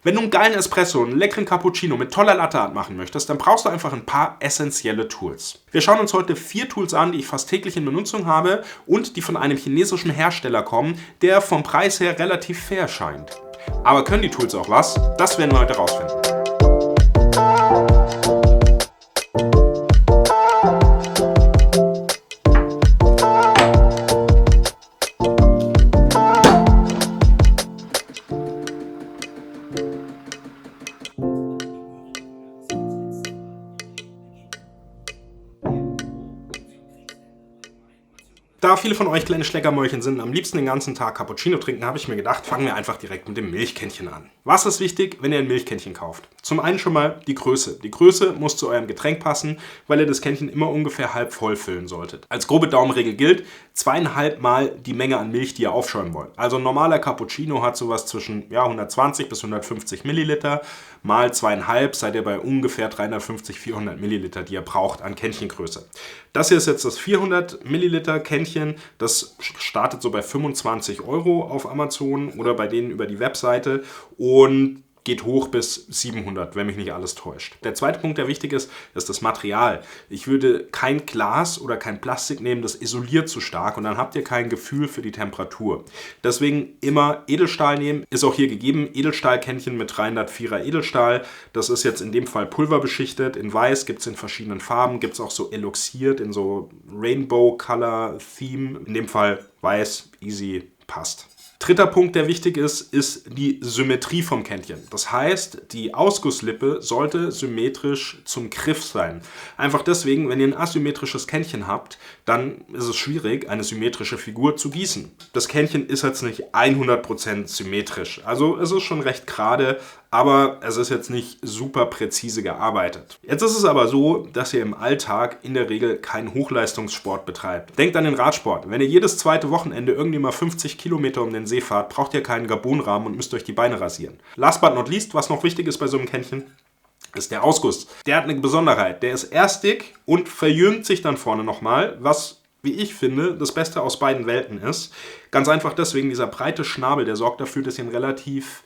Wenn du einen geilen Espresso, einen leckeren Cappuccino mit toller Latte Art machen möchtest, dann brauchst du einfach ein paar essentielle Tools. Wir schauen uns heute 4 Tools an, die ich fast täglich in Benutzung habe und die von einem chinesischen Hersteller kommen, der vom Preis her relativ fair scheint. Aber können die Tools auch was? Das werden wir heute rausfinden. Da viele von euch kleine Schleckermäulchen sind und am liebsten den ganzen Tag Cappuccino trinken, habe ich mir gedacht, fangen wir einfach direkt mit dem Milchkännchen an. Was ist wichtig, wenn ihr ein Milchkännchen kauft? Zum einen schon mal die Größe. Die Größe muss zu eurem Getränk passen, weil ihr das Kännchen immer ungefähr halb voll füllen solltet. Als grobe Daumenregel gilt, 2,5 Mal die Menge an Milch, die ihr aufschäumen wollt. Also ein normaler Cappuccino hat sowas zwischen 120 bis 150 Milliliter. Mal 2,5 seid ihr bei ungefähr 350, 400 Milliliter, die ihr braucht an Kännchengröße. Das hier ist jetzt das 400 Milliliter Kännchen. Das startet so bei 25 € auf Amazon oder bei denen über die Webseite und geht hoch bis 700, wenn mich nicht alles täuscht. Der zweite Punkt, der wichtig ist, ist das Material. Ich würde kein Glas oder kein Plastik nehmen, das isoliert zu stark und dann habt ihr kein Gefühl für die Temperatur. Deswegen immer Edelstahl nehmen, ist auch hier gegeben. Edelstahlkännchen mit 304er Edelstahl. Das ist jetzt in dem Fall pulverbeschichtet. In weiß, gibt es in verschiedenen Farben, gibt es auch so eloxiert in so Rainbow Color Theme. In dem Fall weiß, easy, passt. Dritter Punkt, der wichtig ist die Symmetrie vom Kännchen. Das heißt, die Ausgusslippe sollte symmetrisch zum Griff sein. Einfach deswegen, wenn ihr ein asymmetrisches Kännchen habt, dann ist es schwierig, eine symmetrische Figur zu gießen. Das Kännchen ist jetzt nicht 100% symmetrisch. Also es ist schon recht gerade, aber es ist jetzt nicht super präzise gearbeitet. Jetzt ist es aber so, dass ihr im Alltag in der Regel keinen Hochleistungssport betreibt. Denkt an den Radsport. Wenn ihr jedes zweite Wochenende irgendwie mal 50 Kilometer um den See fahrt, braucht ihr keinen Carbonrahmen und müsst euch die Beine rasieren. Last but not least, was noch wichtig ist bei so einem Kännchen, ist der Ausguss. Der hat eine Besonderheit. Der ist erstig und verjüngt sich dann vorne nochmal, was, wie ich finde, das Beste aus beiden Welten ist. Ganz einfach deswegen, dieser breite Schnabel, der sorgt dafür, dass ihr einen relativ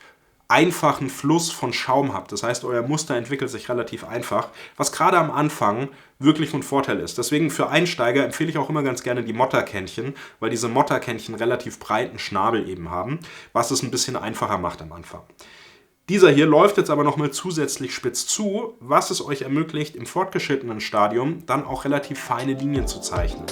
einfachen Fluss von Schaum habt. Das heißt, euer Muster entwickelt sich relativ einfach, was gerade am Anfang wirklich ein Vorteil ist. Deswegen für Einsteiger empfehle ich auch immer ganz gerne die Motta-Kännchen, weil diese Motta-Kännchen relativ breiten Schnabel eben haben, was es ein bisschen einfacher macht am Anfang. Dieser hier läuft jetzt aber nochmal zusätzlich spitz zu, was es euch ermöglicht, im fortgeschrittenen Stadium dann auch relativ feine Linien zu zeichnen.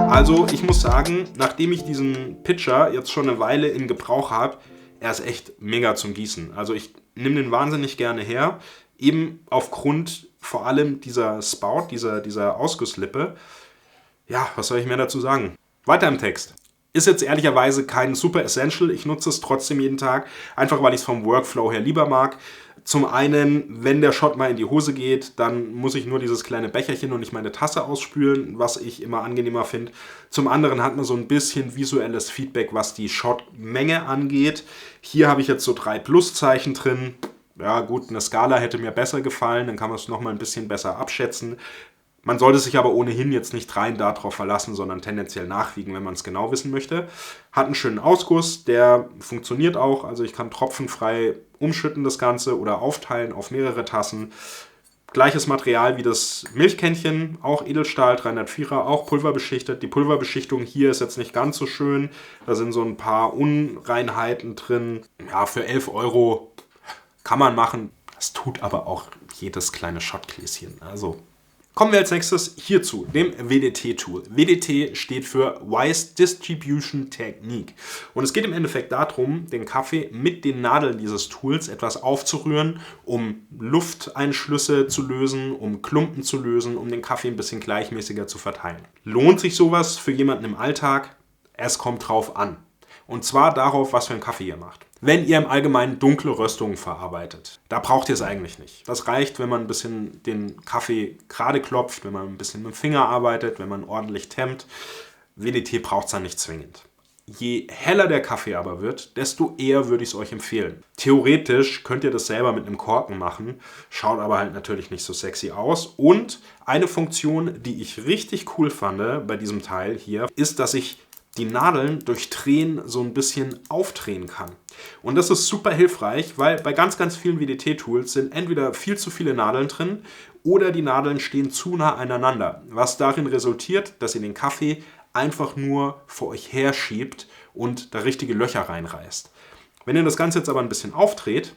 Also ich muss sagen, nachdem ich diesen Pitcher jetzt schon eine Weile in Gebrauch habe, er ist echt mega zum Gießen. Also ich nehme den wahnsinnig gerne her, eben aufgrund vor allem dieser Spout, dieser Ausgusslippe. Ja, was soll ich mehr dazu sagen? Weiter im Text. Ist jetzt ehrlicherweise kein super Essential, ich nutze es trotzdem jeden Tag, einfach weil ich es vom Workflow her lieber mag. Zum einen, wenn der Shot mal in die Hose geht, dann muss ich nur dieses kleine Becherchen und nicht meine Tasse ausspülen, was ich immer angenehmer finde. Zum anderen hat man so ein bisschen visuelles Feedback, was die Shotmenge angeht. Hier habe ich jetzt so 3 Pluszeichen drin. Ja gut, eine Skala hätte mir besser gefallen, dann kann man es nochmal ein bisschen besser abschätzen. Man sollte sich aber ohnehin jetzt nicht rein darauf verlassen, sondern tendenziell nachwiegen, wenn man es genau wissen möchte. Hat einen schönen Ausguss, der funktioniert auch. Also ich kann tropfenfrei umschütten das Ganze oder aufteilen auf mehrere Tassen. Gleiches Material wie das Milchkännchen, auch Edelstahl 304er, auch pulverbeschichtet. Die Pulverbeschichtung hier ist jetzt nicht ganz so schön. Da sind so ein paar Unreinheiten drin. Ja, für 11 € kann man machen. Das tut aber auch jedes kleine Shotgläschen. Also kommen wir als nächstes hierzu, dem WDT-Tool. WDT steht für Wise Distribution Technique. Und es geht im Endeffekt darum, den Kaffee mit den Nadeln dieses Tools etwas aufzurühren, um Lufteinschlüsse zu lösen, um Klumpen zu lösen, um den Kaffee ein bisschen gleichmäßiger zu verteilen. Lohnt sich sowas für jemanden im Alltag? Es kommt drauf an. Und zwar darauf, was für einen Kaffee ihr macht. Wenn ihr im Allgemeinen dunkle Röstungen verarbeitet, da braucht ihr es eigentlich nicht. Das reicht, wenn man ein bisschen den Kaffee gerade klopft, wenn man ein bisschen mit dem Finger arbeitet, wenn man ordentlich temmt. WDT braucht es dann nicht zwingend. Je heller der Kaffee aber wird, desto eher würde ich es euch empfehlen. Theoretisch könnt ihr das selber mit einem Korken machen, schaut aber halt natürlich nicht so sexy aus. Und eine Funktion, die ich richtig cool fand bei diesem Teil hier, ist, dass ich die Nadeln durch Drehen so ein bisschen aufdrehen kann. Und das ist super hilfreich, weil bei ganz, ganz vielen WDT-Tools sind entweder viel zu viele Nadeln drin oder die Nadeln stehen zu nah aneinander, was darin resultiert, dass ihr den Kaffee einfach nur vor euch herschiebt und da richtige Löcher reinreißt. Wenn ihr das Ganze jetzt aber ein bisschen aufdreht,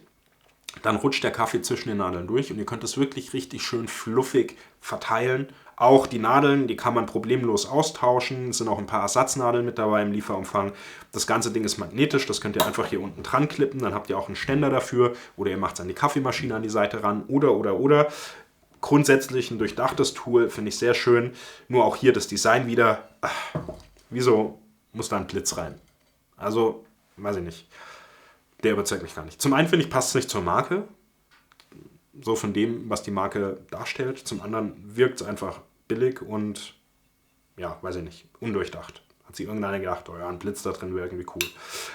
dann rutscht der Kaffee zwischen den Nadeln durch und ihr könnt es wirklich richtig schön fluffig verteilen. Auch die Nadeln, die kann man problemlos austauschen. Es sind auch ein paar Ersatznadeln mit dabei im Lieferumfang. Das ganze Ding ist magnetisch, das könnt ihr einfach hier unten dran klippen. Dann habt ihr auch einen Ständer dafür oder ihr macht es an die Kaffeemaschine an die Seite ran oder. Grundsätzlich ein durchdachtes Tool, finde ich sehr schön. Nur auch hier das Design wieder. Wieso muss da ein Blitz rein? Also, weiß ich nicht. Der überzeugt mich gar nicht. Zum einen finde ich, passt es nicht zur Marke. So von dem, was die Marke darstellt. Zum anderen wirkt es einfach billig und, ja, weiß ich nicht, undurchdacht. Hat sich irgendeiner gedacht, oh ja, ein Blitz da drin wäre irgendwie cool.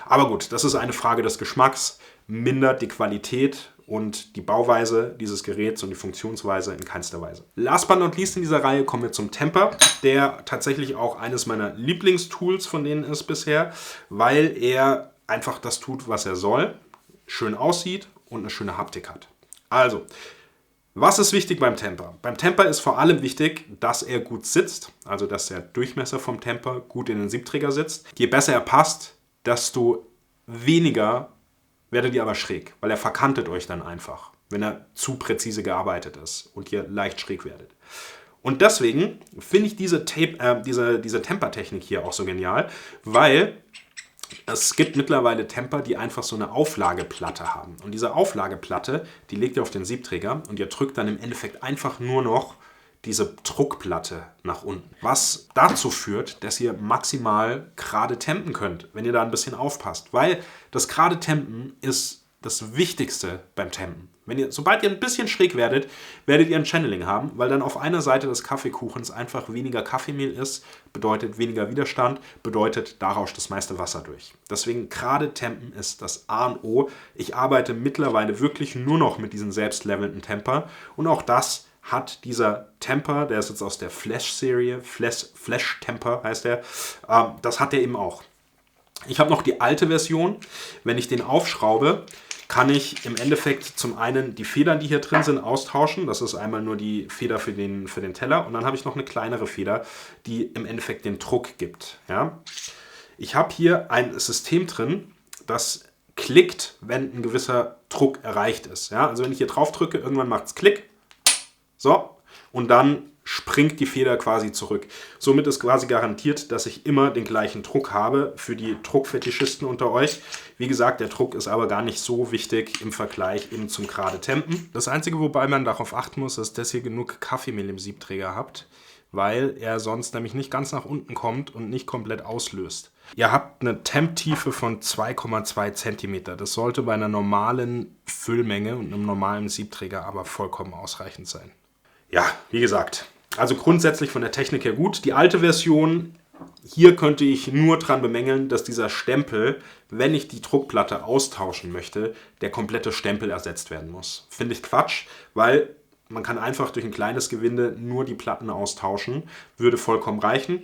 Aber gut, das ist eine Frage des Geschmacks, mindert die Qualität und die Bauweise dieses Geräts und die Funktionsweise in keinster Weise. Last but not least in dieser Reihe kommen wir zum Temper, der tatsächlich auch eines meiner Lieblingstools von denen ist bisher, weil er einfach das tut, was er soll, schön aussieht und eine schöne Haptik hat. Also, was ist wichtig beim Temper? Beim Temper ist vor allem wichtig, dass er gut sitzt, also dass der Durchmesser vom Temper gut in den Siebträger sitzt. Je besser er passt, desto weniger werdet ihr aber schräg, weil er verkantet euch dann einfach, wenn er zu präzise gearbeitet ist und ihr leicht schräg werdet. Und deswegen finde ich diese Tempertechnik hier auch so genial, weil es gibt mittlerweile Temper, die einfach so eine Auflageplatte haben. Und diese Auflageplatte, die legt ihr auf den Siebträger und ihr drückt dann im Endeffekt einfach nur noch diese Druckplatte nach unten. Was dazu führt, dass ihr maximal gerade tempen könnt, wenn ihr da ein bisschen aufpasst. Weil das gerade Tempen ist das Wichtigste beim Tempen. Sobald ihr ein bisschen schräg werdet, werdet ihr ein Channeling haben, weil dann auf einer Seite des Kaffeekuchens einfach weniger Kaffeemehl ist, bedeutet weniger Widerstand, bedeutet, da rauscht das meiste Wasser durch. Deswegen gerade Tempen ist das A und O. Ich arbeite mittlerweile wirklich nur noch mit diesen selbstlevelnden Temper und auch das hat dieser Temper, der ist jetzt aus der Flash-Serie, Flash Temper heißt der, das hat der eben auch. Ich habe noch die alte Version. Wenn ich den aufschraube, kann ich im Endeffekt zum einen die Federn, die hier drin sind, austauschen. Das ist einmal nur die Feder für den Teller. Und dann habe ich noch eine kleinere Feder, die im Endeffekt den Druck gibt. Ja? Ich habe hier ein System drin, das klickt, wenn ein gewisser Druck erreicht ist. Ja? Also wenn ich hier drauf drücke, irgendwann macht es Klick. So, und dann springt die Feder quasi zurück. Somit ist quasi garantiert, dass ich immer den gleichen Druck habe für die Druckfetischisten unter euch. Wie gesagt, der Druck ist aber gar nicht so wichtig im Vergleich eben zum gerade Tempen. Das Einzige, wobei man darauf achten muss, ist, dass ihr genug Kaffeemehl im Siebträger habt, weil er sonst nämlich nicht ganz nach unten kommt und nicht komplett auslöst. Ihr habt eine Temptiefe von 2,2 cm. Das sollte bei einer normalen Füllmenge und einem normalen Siebträger aber vollkommen ausreichend sein. Ja, wie gesagt, also grundsätzlich von der Technik her gut. Die alte Version, hier könnte ich nur dran bemängeln, dass dieser Stempel, wenn ich die Druckplatte austauschen möchte, der komplette Stempel ersetzt werden muss. Finde ich Quatsch, weil man kann einfach durch ein kleines Gewinde nur die Platten austauschen, würde vollkommen reichen.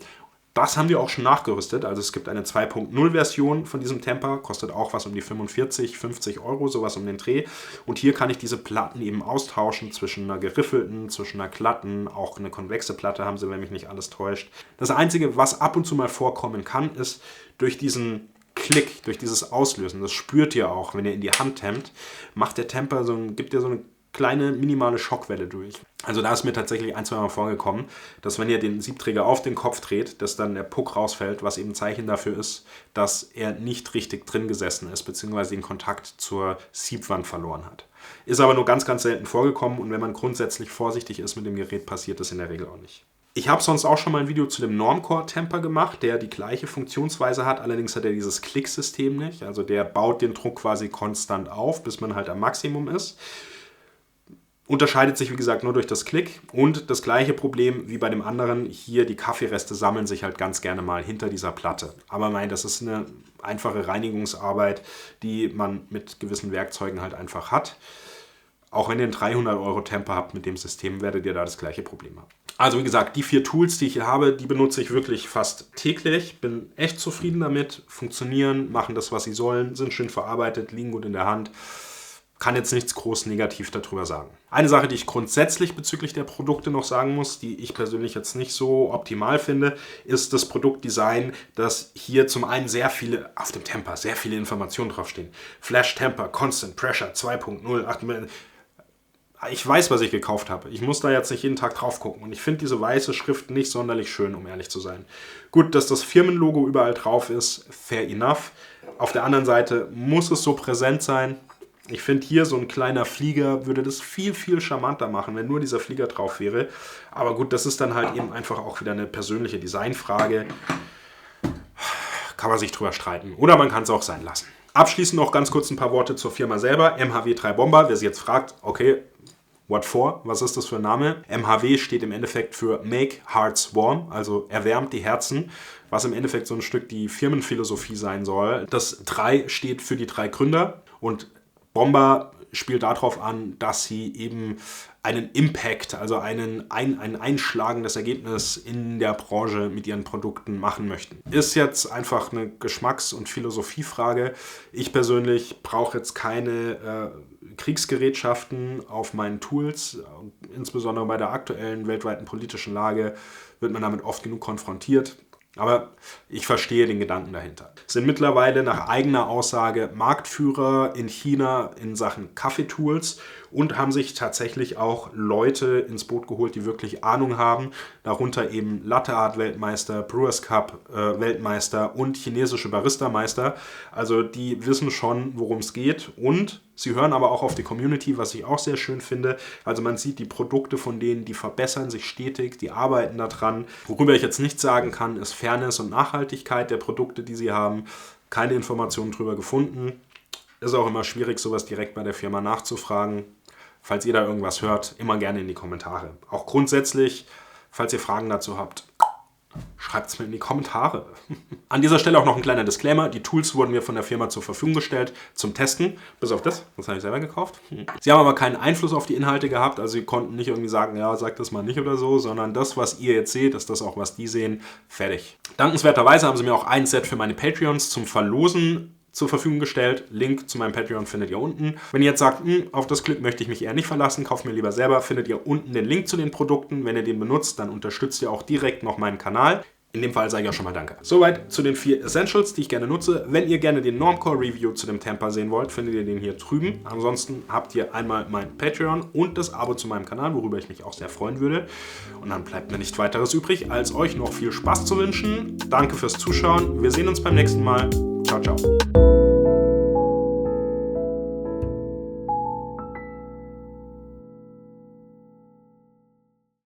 Das haben wir auch schon nachgerüstet, also es gibt eine 2.0 Version von diesem Temper, kostet auch was um die 45, 50 Euro, sowas um den Dreh. Und hier kann ich diese Platten eben austauschen zwischen einer geriffelten, zwischen einer glatten, auch eine konvexe Platte haben sie, wenn mich nicht alles täuscht. Das Einzige, was ab und zu mal vorkommen kann, ist durch diesen Klick, durch dieses Auslösen, das spürt ihr auch, wenn ihr in die Hand tempt, macht der Temper gibt ihr so eine kleine minimale Schockwelle durch. Also da ist mir tatsächlich ein, zwei Mal vorgekommen, dass wenn ihr den Siebträger auf den Kopf dreht, dass dann der Puck rausfällt, was eben ein Zeichen dafür ist, dass er nicht richtig drin gesessen ist, beziehungsweise den Kontakt zur Siebwand verloren hat. Ist aber nur ganz, ganz selten vorgekommen und wenn man grundsätzlich vorsichtig ist mit dem Gerät, passiert das in der Regel auch nicht. Ich habe sonst auch schon mal ein Video zu dem Normcore Temper gemacht, der die gleiche Funktionsweise hat, allerdings hat er dieses Klicksystem nicht. Also der baut den Druck quasi konstant auf, bis man halt am Maximum ist. Unterscheidet sich, wie gesagt, nur durch das Klick und das gleiche Problem wie bei dem anderen. Hier die Kaffeereste sammeln sich halt ganz gerne mal hinter dieser Platte. Aber das ist eine einfache Reinigungsarbeit, die man mit gewissen Werkzeugen halt einfach hat. Auch wenn ihr einen 300 € Temper habt mit dem System, werdet ihr da das gleiche Problem haben. Also wie gesagt, die 4 Tools, die ich hier habe, die benutze ich wirklich fast täglich. Bin echt zufrieden damit, funktionieren, machen das, was sie sollen, sind schön verarbeitet, liegen gut in der Hand. Kann jetzt nichts groß negativ darüber sagen. Eine Sache, die ich grundsätzlich bezüglich der Produkte noch sagen muss, die ich persönlich jetzt nicht so optimal finde, ist das Produktdesign, dass hier zum einen auf dem Temper sehr viele Informationen draufstehen. Flash Temper, Constant Pressure 2.0, 8 mm. Ich weiß, was ich gekauft habe. Ich muss da jetzt nicht jeden Tag drauf gucken. Und ich finde diese weiße Schrift nicht sonderlich schön, um ehrlich zu sein. Gut, dass das Firmenlogo überall drauf ist, fair enough. Auf der anderen Seite muss es so präsent sein. Ich finde hier so ein kleiner Flieger würde das viel, viel charmanter machen, wenn nur dieser Flieger drauf wäre. Aber gut, das ist dann halt eben einfach auch wieder eine persönliche Designfrage. Kann man sich drüber streiten. Oder man kann es auch sein lassen. Abschließend noch ganz kurz ein paar Worte zur Firma selber. MHW3 Bomber. Wer sich jetzt fragt, okay, what for? Was ist das für ein Name? MHW steht im Endeffekt für Make Hearts Warm, also erwärmt die Herzen, was im Endeffekt so ein Stück die Firmenphilosophie sein soll. Das 3 steht für die 3 Gründer und Bomber spielt darauf an, dass sie eben einen Impact, also ein einschlagendes Ergebnis in der Branche mit ihren Produkten machen möchten. Ist jetzt einfach eine Geschmacks- und Philosophiefrage. Ich persönlich brauche jetzt keine Kriegsgerätschaften auf meinen Tools. Insbesondere bei der aktuellen weltweiten politischen Lage wird man damit oft genug konfrontiert. Aber ich verstehe den Gedanken dahinter. Sind mittlerweile nach eigener Aussage Marktführer in China in Sachen Kaffeetools und haben sich tatsächlich auch Leute ins Boot geholt, die wirklich Ahnung haben. Darunter eben Latte Art Weltmeister, Brewers Cup Weltmeister und chinesische Barista-Meister. Also die wissen schon, worum es geht und sie hören aber auch auf die Community, was ich auch sehr schön finde. Also man sieht die Produkte von denen, die verbessern sich stetig, die arbeiten daran. Worüber ich jetzt nichts sagen kann, ist Fairness und Nachhaltigkeit der Produkte, die sie haben. Keine Informationen drüber gefunden. Ist auch immer schwierig, sowas direkt bei der Firma nachzufragen. Falls ihr da irgendwas hört, immer gerne in die Kommentare. Auch grundsätzlich, falls ihr Fragen dazu habt, schreibt es mir in die Kommentare. An dieser Stelle auch noch ein kleiner Disclaimer. Die Tools wurden mir von der Firma zur Verfügung gestellt zum Testen. Bis auf das habe ich selber gekauft. Sie haben aber keinen Einfluss auf die Inhalte gehabt. Also sie konnten nicht irgendwie sagen, ja, sag das mal nicht oder so, sondern das, was ihr jetzt seht, ist das auch, was die sehen. Fertig. Dankenswerterweise haben sie mir auch ein Set für meine Patreons zum Verlosen zur Verfügung gestellt. Link zu meinem Patreon findet ihr unten. Wenn ihr jetzt sagt, auf das Glück möchte ich mich eher nicht verlassen, kauft mir lieber selber, findet ihr unten den Link zu den Produkten. Wenn ihr den benutzt, dann unterstützt ihr auch direkt noch meinen Kanal. In dem Fall sage ich auch schon mal Danke. Soweit zu den 4 Essentials, die ich gerne nutze. Wenn ihr gerne den Normcore Review zu dem Temper sehen wollt, findet ihr den hier drüben. Ansonsten habt ihr einmal mein Patreon und das Abo zu meinem Kanal, worüber ich mich auch sehr freuen würde. Und dann bleibt mir nicht weiteres übrig, als euch noch viel Spaß zu wünschen. Danke fürs Zuschauen. Wir sehen uns beim nächsten Mal. Ciao, ciao.